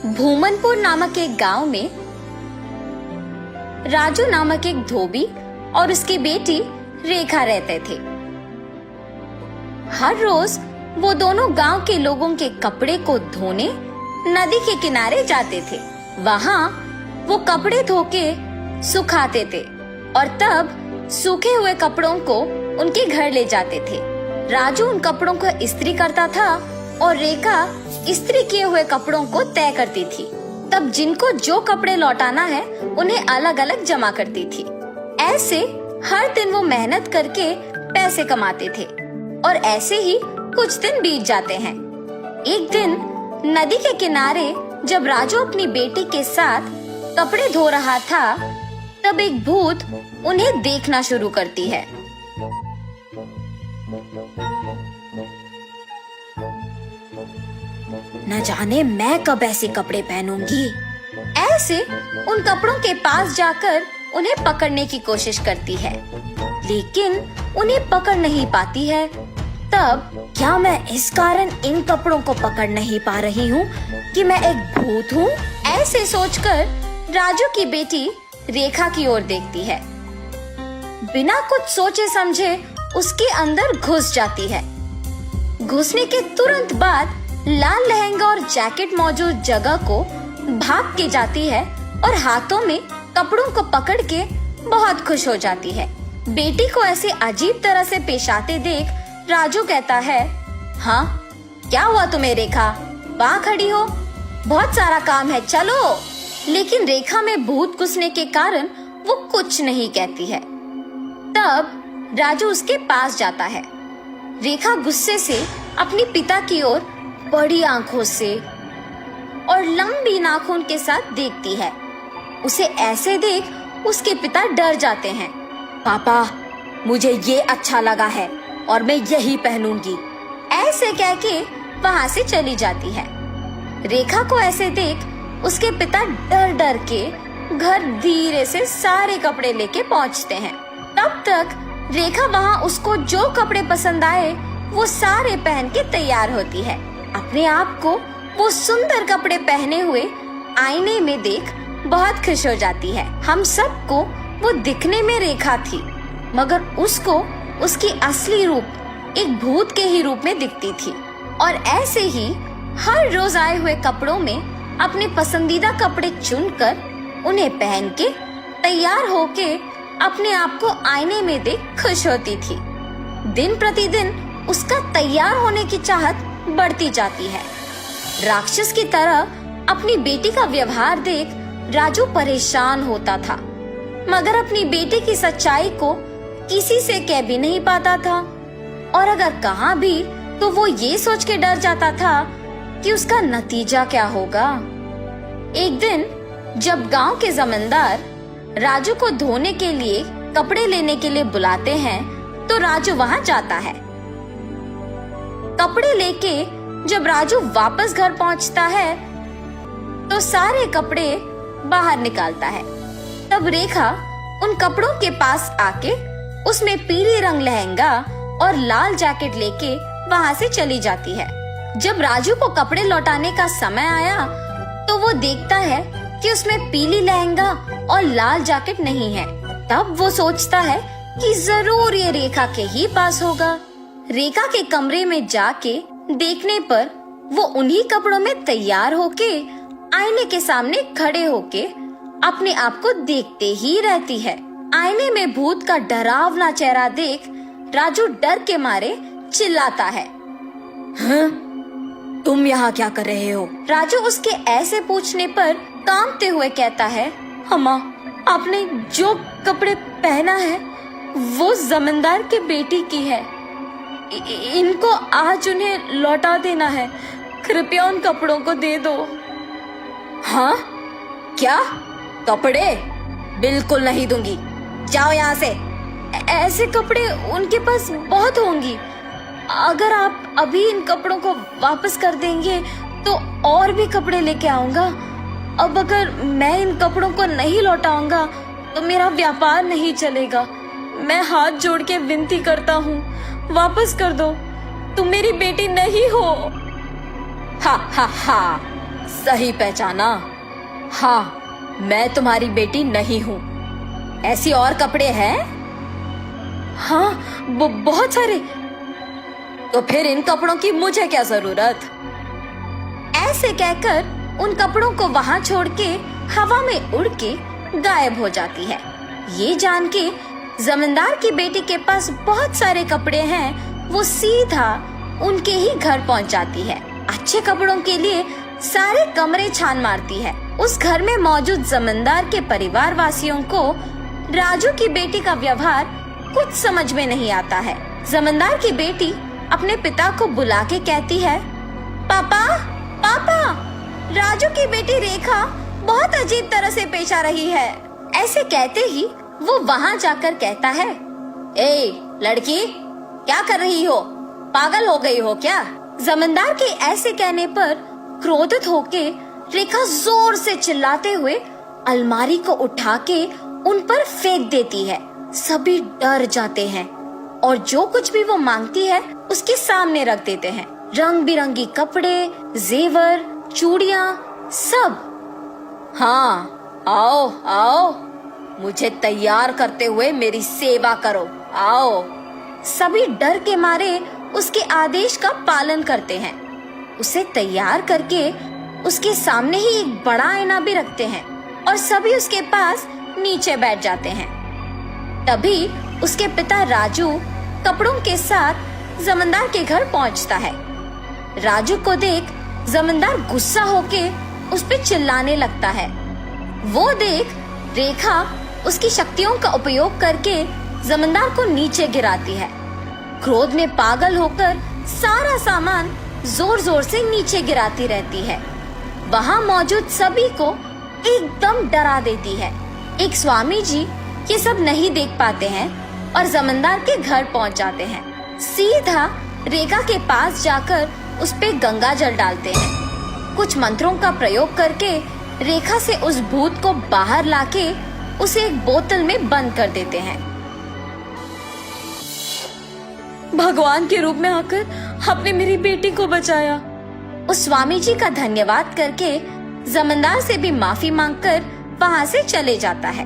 भूमनपुर नामक एक गांव में राजू नामक एक धोबी और उसकी बेटी रेखा रहते थे। हर रोज वो दोनों गांव के लोगों के कपड़े को धोने नदी के किनारे जाते थे। वहां वो कपड़े धो के सुखाते थे और तब सूखे हुए कपड़ों को उनके घर ले जाते थे। राजू उन कपड़ों को इस्त्री करता था और रेखा इस्त्री किए हुए कपड़ों को तय करती थी। तब जिनको जो कपड़े लौटाना है उन्हें अलग अलग जमा करती थी। ऐसे हर दिन वो मेहनत करके पैसे कमाते थे और ऐसे ही कुछ दिन बीत जाते हैं। एक दिन नदी के किनारे जब राजू अपनी बेटी के साथ कपड़े धो रहा था, तब एक भूत उन्हें देखना शुरू करती है। न जाने मैं कब ऐसे कपड़े पहनूंगी। ऐसे उन कपड़ों के पास जाकर उन्हें पकड़ने की कोशिश करती है, लेकिन उन्हें पकड़ नहीं पाती है। तब क्या मैं इस कारण इन कपड़ों को पकड़ नहीं पा रही हूँ कि मैं एक भूत हूँ? ऐसे सोचकर राजू की बेटी रेखा की ओर देखती है। बिना कुछ सोचे समझे उसके अंदर घुस जाती है। घुसने के तुरंत बाद लाल लहंगा और जैकेट मौजूद जगह को भाग के जाती है और हाथों में कपड़ों को पकड़ के बहुत खुश हो जाती है। बेटी को ऐसे अजीब तरह से पेश आते देख राजू कहता है, हाँ क्या हुआ तुम्हें रेखा? वहाँ खड़ी हो, बहुत सारा काम है, चलो। लेकिन रेखा में भूत घुसने के कारण वो कुछ नहीं कहती है। तब राजू उसके पास जाता है। रेखा गुस्से से अपने पिता की ओर बड़ी आंखों से और लंबी नाखून के साथ देखती है। उसे ऐसे देख उसके पिता डर जाते हैं। पापा, मुझे ये अच्छा लगा है और मैं यही पहनूंगी, ऐसे कह के वहाँ से चली जाती है। रेखा को ऐसे देख उसके पिता डर डर के घर धीरे से सारे कपड़े लेके पहुँचते हैं। तब तक रेखा वहाँ उसको जो कपड़े पसंद आए वो सारे पहन के तैयार होती है। अपने आप को वो सुंदर कपड़े पहने हुए आईने में देख बहुत खुश हो जाती है। हम सबको वो दिखने में रेखा थी, मगर उसको उसकी असली रूप एक भूत के ही रूप में दिखती थी। और ऐसे ही हर रोज आए हुए कपड़ों में अपने पसंदीदा कपड़े चुनकर उन्हें पहन के तैयार होके अपने आप को आईने में देख खुश होती थी। दिन प्रतिदिन उसका तैयार होने की चाहत बढ़ती जाती है। राक्षस की तरह अपनी बेटी का व्यवहार देख राजू परेशान होता था, मगर अपनी बेटी की सच्चाई को किसी से कह भी नहीं पाता था, और अगर कहा भी तो वो ये सोच के डर जाता था कि उसका नतीजा क्या होगा। एक दिन जब गांव के जमींदार राजू को धोने के लिए कपड़े लेने के लिए बुलाते हैं, तो राजू वहां जाता है। कपड़े लेके जब राजू वापस घर पहुंचता है तो सारे कपड़े बाहर निकालता है। तब रेखा उन कपड़ों के पास आके उसमें पीले रंग लहंगा और लाल जैकेट लेके वहां से चली जाती है। जब राजू को कपड़े लौटाने का समय आया तो वो देखता है कि उसमें पीली लहंगा और लाल जैकेट नहीं है। तब वो सोचता है कि जरूर ये रेखा के ही पास होगा। रेखा के कमरे में जाके देखने पर वो उन्हीं कपड़ों में तैयार होके आईने के सामने खड़े होके अपने आप को देखते ही रहती है। आईने में भूत का डरावना चेहरा देख राजू डर के मारे चिल्लाता है, हाँ? तुम यहाँ क्या कर रहे हो? राजू उसके ऐसे पूछने पर कांपते हुए कहता है, अम्मा, आपने जो कपड़े पहना है वो जमींदार की बेटी की है। इनको आज उन्हें लौटा देना है, कृपया उन कपड़ों को दे दो। हाँ? क्या? कपड़े? बिल्कुल नहीं दूंगी, जाओ यहाँ से। ऐसे कपड़े उनके पास बहुत होंगी, अगर आप अभी इन कपड़ों को वापस कर देंगे तो और भी कपड़े लेके आऊंगा। अब अगर मैं इन कपड़ों को नहीं लौटाऊंगा तो मेरा व्यापार नहीं चलेगा। मैं हाथ जोड़ के विनती करता हूँ, वापस कर दो, तुम मेरी बेटी नहीं हो। हा हा हा, सही पहचाना। हाँ, मैं तुम्हारी बेटी नहीं हूँ। ऐसी और कपड़े हैं? हाँ, बहुत सारे। तो फिर इन कपड़ों की मुझे क्या जरूरत? ऐसे कहकर उन कपड़ों को वहां छोड़ के हवा में उड़ के गायब हो जाती है। ये जान के जमींदार की बेटी के पास बहुत सारे कपड़े हैं, वो सीधा उनके ही घर पहुंच जाती है। अच्छे कपड़ों के लिए सारे कमरे छान मारती है। उस घर में मौजूद जमींदार के परिवार वासियों को राजू की बेटी का व्यवहार कुछ समझ में नहीं आता है। जमींदार की बेटी अपने पिता को बुला के कहती है, पापा पापा, राजू की बेटी रेखा बहुत अजीब तरह से पेश आ रही है। ऐसे कहते ही वो वहाँ जाकर कहता है, ए लड़की, क्या कर रही हो? पागल हो गई हो क्या? जमींदार के ऐसे कहने पर क्रोधित होके रेखा जोर से चिल्लाते हुए अलमारी को उठा के उन पर फेंक देती है। सभी डर जाते हैं और जो कुछ भी वो मांगती है उसके सामने रख देते हैं। रंग बिरंगी कपड़े, जेवर, चूड़ियाँ, सब। हाँ, आओ आओ, मुझे तैयार करते हुए मेरी सेवा करो, आओ। सभी डर के मारे उसके आदेश का पालन करते हैं। उसे तैयार करके उसके सामने ही एक बड़ा आईना भी रखते हैं और सभी उसके पास नीचे बैठ जाते हैं। तभी उसके पिता राजू कपड़ों के साथ जमींदार के घर पहुंचता है। राजू को देख जमींदार गुस्सा होके उस पे चिल्लाने लगता है। वो देख रेखा उसकी शक्तियों का उपयोग करके जमींदार को नीचे गिराती है। क्रोध में पागल होकर सारा सामान जोर जोर से नीचे गिराती रहती है। वहाँ मौजूद सभी को एकदम डरा देती है। एक स्वामी जी ये सब नहीं देख पाते हैं और जमींदार के घर पहुँच जाते हैं। सीधा रेखा के पास जाकर उस पे गंगा जल डालते हैं। कुछ मंत्रों का प्रयोग करके रेखा से उस भूत को बाहर लाके उसे एक बोतल में बंद कर देते हैं। भगवान के रूप में आकर आपने मेरी बेटी को बचाया। उस स्वामी जी का धन्यवाद करके जमींदार से भी माफी मांगकर वहाँ से चले जाता है।